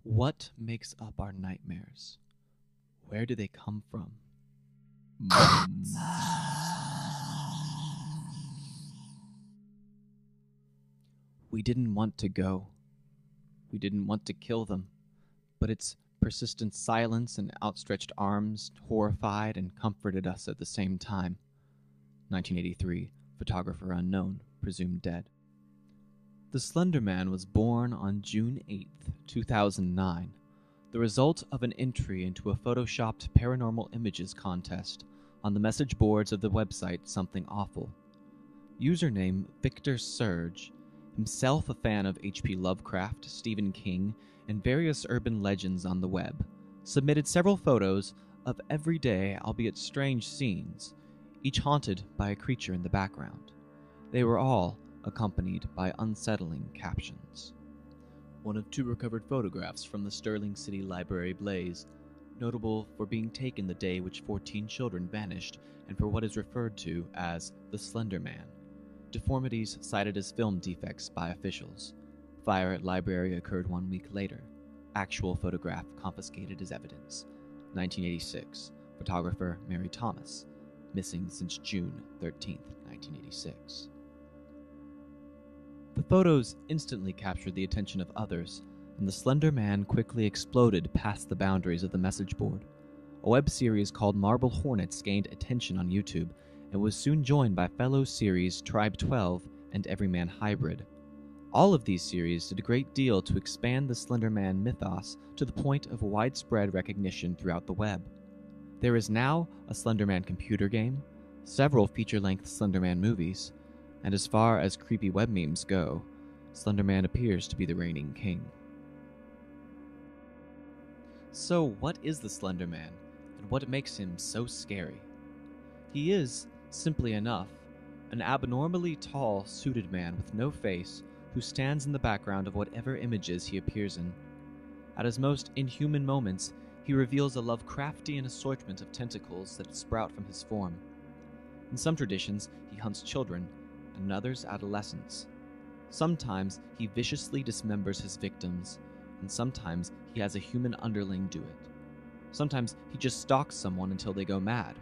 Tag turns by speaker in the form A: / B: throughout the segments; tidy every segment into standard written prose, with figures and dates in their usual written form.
A: What makes up our nightmares? Where do they come from? Mm. We didn't want to go. We didn't want to kill them, but its persistent silence and outstretched arms horrified and comforted us at the same time. 1983, photographer unknown, presumed dead. The Slender Man was born on June 8, 2009, the result of an entry into a photoshopped paranormal images contest on the message boards of the website Something Awful. Username Victor Surge, himself a fan of H.P. Lovecraft, Stephen King, and various urban legends on the web, submitted several photos of everyday, albeit strange scenes, each haunted by a creature in the background. They were all accompanied by unsettling captions. One of two recovered photographs from the Sterling City Library blaze, notable for being taken the day which 14 children vanished and for what is referred to as the Slender Man. Deformities cited as film defects by officials. Fire at library occurred 1 week later. Actual photograph confiscated as evidence. 1986. Photographer Mary Thomas. Missing since June 13, 1986. The photos instantly captured the attention of others, and the Slender Man quickly exploded past the boundaries of the message board. A web series called Marble Hornets gained attention on YouTube and was soon joined by fellow series Tribe 12 and Everyman Hybrid. All of these series did a great deal to expand the Slender Man mythos to the point of widespread recognition throughout the web. There is now a Slender Man computer game, several feature-length Slender Man movies, and as far as creepy web memes go, Slender Man appears to be the reigning king. So what is the Slender Man, and what makes him so scary? He is, simply enough, an abnormally tall, suited man with no face who stands in the background of whatever images he appears in. At his most inhuman moments, he reveals a Lovecraftian assortment of tentacles that sprout from his form. In some traditions, he hunts children, and in others adolescents. Sometimes he viciously dismembers his victims, and sometimes he has a human underling do it. Sometimes he just stalks someone until they go mad.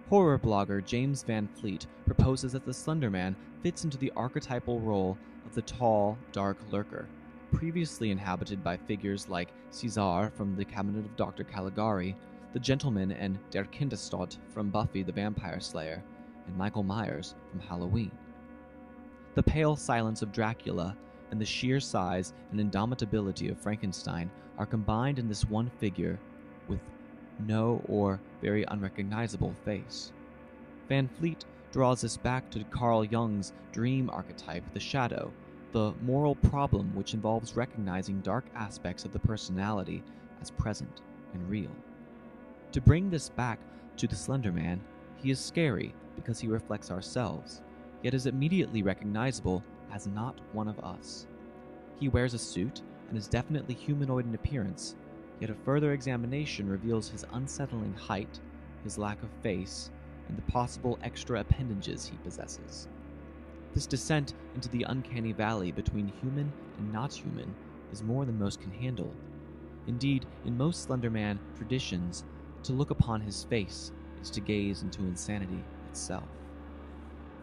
A: Horror blogger James Van Fleet proposes that the Slender Man fits into the archetypal role of the tall, dark lurker, previously inhabited by figures like Caesar from the Cabinet of Dr. Caligari, the Gentleman and Der Kindestod from Buffy the Vampire Slayer, and Michael Myers from Halloween. The pale silence of Dracula and the sheer size and indomitability of Frankenstein are combined in this one figure with no or very unrecognizable face. Van Fleet draws us back to Carl Jung's dream archetype, the shadow, the moral problem which involves recognizing dark aspects of the personality as present and real. To bring this back to the Slender Man, he is scary because he reflects ourselves, yet is immediately recognizable as not one of us. He wears a suit and is definitely humanoid in appearance, yet a further examination reveals his unsettling height, his lack of face, and the possible extra appendages he possesses. This descent into the uncanny valley between human and not human is more than most can handle. Indeed, in most Slender Man traditions, to look upon his face is to gaze into insanity itself.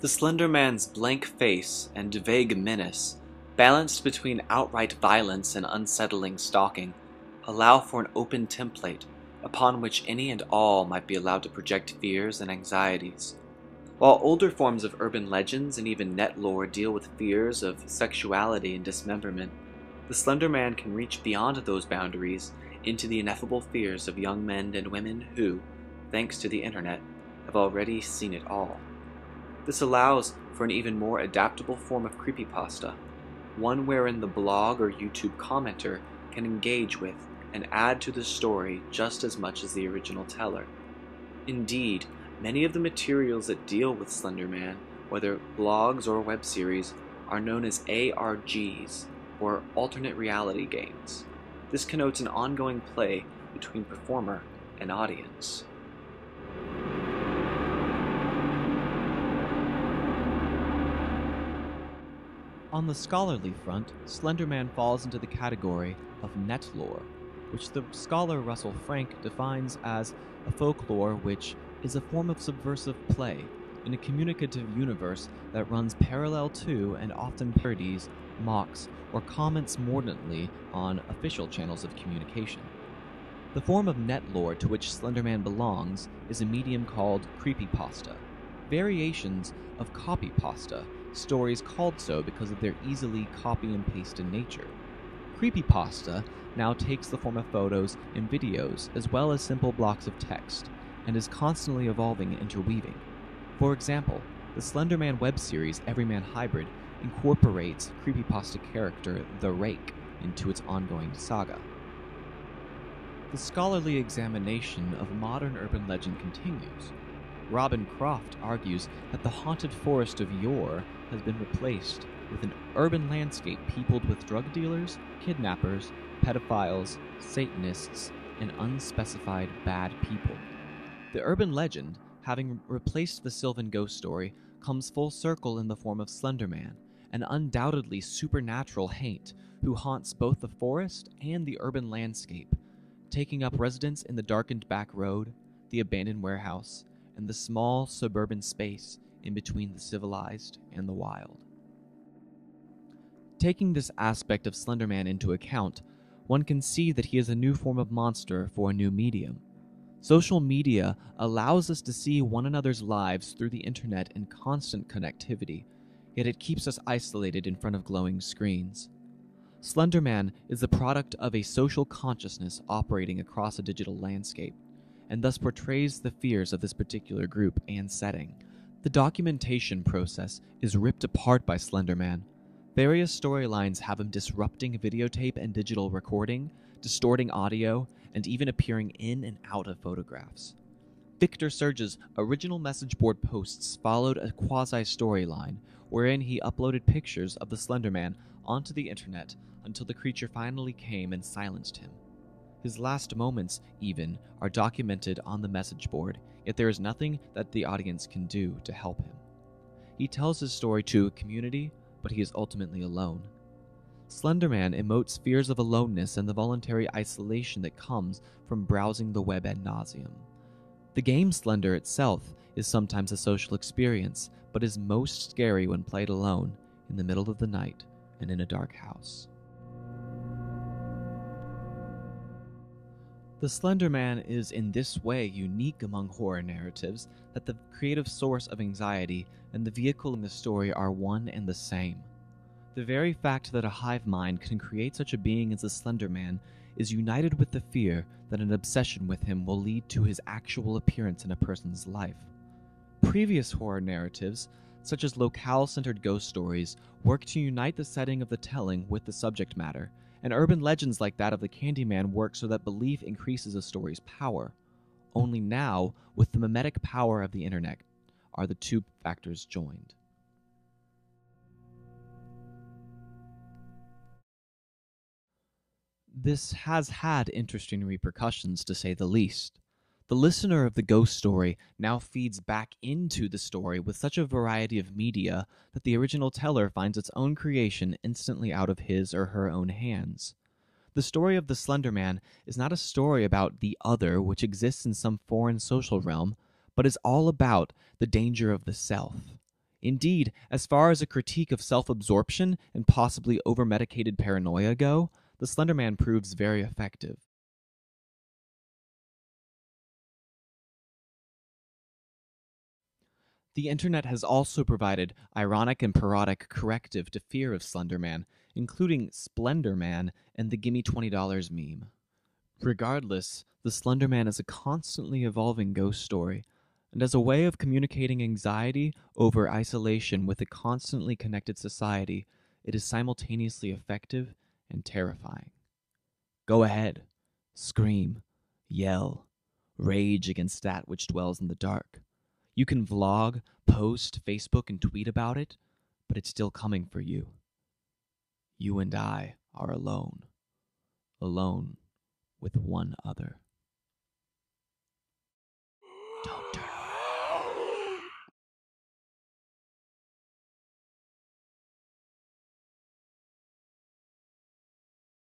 A: The Slender Man's blank face and vague menace, balanced between outright violence and unsettling stalking, allow for an open template upon which any and all might be allowed to project fears and anxieties. While older forms of urban legends and even net lore deal with fears of sexuality and dismemberment, the Slender Man can reach beyond those boundaries into the ineffable fears of young men and women who, thanks to the internet, have already seen it all. This allows for an even more adaptable form of creepypasta, one wherein the blog or YouTube commenter can engage with and add to the story just as much as the original teller. Indeed, many of the materials that deal with Slender Man, whether blogs or web series, are known as ARGs, or alternate reality games. This connotes an ongoing play between performer and audience. On the scholarly front, Slender Man falls into the category of net lore, which the scholar Russell Frank defines as a folklore which is a form of subversive play in a communicative universe that runs parallel to and often parodies, mocks, or comments mordantly on official channels of communication. The form of net lore to which Slender Man belongs is a medium called creepypasta, variations of copypasta, stories called so because of their easily copy and paste in nature. Creepypasta now takes the form of photos and videos as well as simple blocks of text, and is constantly evolving and interweaving. For example, the Slender Man web series Everyman Hybrid incorporates creepypasta character The Rake into its ongoing saga. The scholarly examination of modern urban legend continues. Robin Croft argues that the haunted forest of yore has been replaced with an urban landscape peopled with drug dealers, kidnappers, pedophiles, Satanists, and unspecified bad people. The urban legend, having replaced the Sylvan ghost story, comes full circle in the form of Slender Man, an undoubtedly supernatural haint who haunts both the forest and the urban landscape, taking up residence in the darkened back road, the abandoned warehouse, and the small suburban space in between the civilized and the wild. Taking this aspect of Slender Man into account, one can see that he is a new form of monster for a new medium. Social media allows us to see one another's lives through the internet in constant connectivity, yet it keeps us isolated in front of glowing screens. Slender Man is the product of a social consciousness operating across a digital landscape, and thus portrays the fears of this particular group and setting. The documentation process is ripped apart by Slender Man. Various storylines have him disrupting videotape and digital recording, distorting audio, and even appearing in and out of photographs. Victor Surge's original message board posts followed a quasi-storyline, wherein he uploaded pictures of the Slender Man onto the internet until the creature finally came and silenced him. His last moments, even, are documented on the message board, yet there is nothing that the audience can do to help him. He tells his story to a community, but he is ultimately alone. Slender Man emotes fears of aloneness and the voluntary isolation that comes from browsing the web ad nauseum. The game Slender itself is sometimes a social experience, but is most scary when played alone, in the middle of the night, and in a dark house. The Slender Man is in this way unique among horror narratives that the creative source of anxiety and the vehicle in the story are one and the same. The very fact that a hive mind can create such a being as the Slender Man is united with the fear that an obsession with him will lead to his actual appearance in a person's life. Previous horror narratives, such as locale-centered ghost stories, work to unite the setting of the telling with the subject matter, and urban legends like that of the Candyman work so that belief increases a story's power. Only now, with the mimetic power of the internet, are the two factors joined. This has had interesting repercussions, to say the least. The listener of the ghost story now feeds back into the story with such a variety of media that the original teller finds its own creation instantly out of his or her own hands. The story of the Slender Man is not a story about the other which exists in some foreign social realm, but is all about the danger of the self. Indeed, as far as a critique of self-absorption and possibly over-medicated paranoia go, the Slender Man proves very effective. The internet has also provided ironic and parodic corrective to fear of Slender Man, including Splendor Man and the Gimme $20 meme. Regardless, the Slender Man is a constantly evolving ghost story, and as a way of communicating anxiety over isolation with a constantly connected society, it is simultaneously effective and terrifying. Go ahead, scream, yell, rage against that which dwells in the dark. You can vlog, post, Facebook, and tweet about it, but it's still coming for you. You and I are alone. Alone with one other.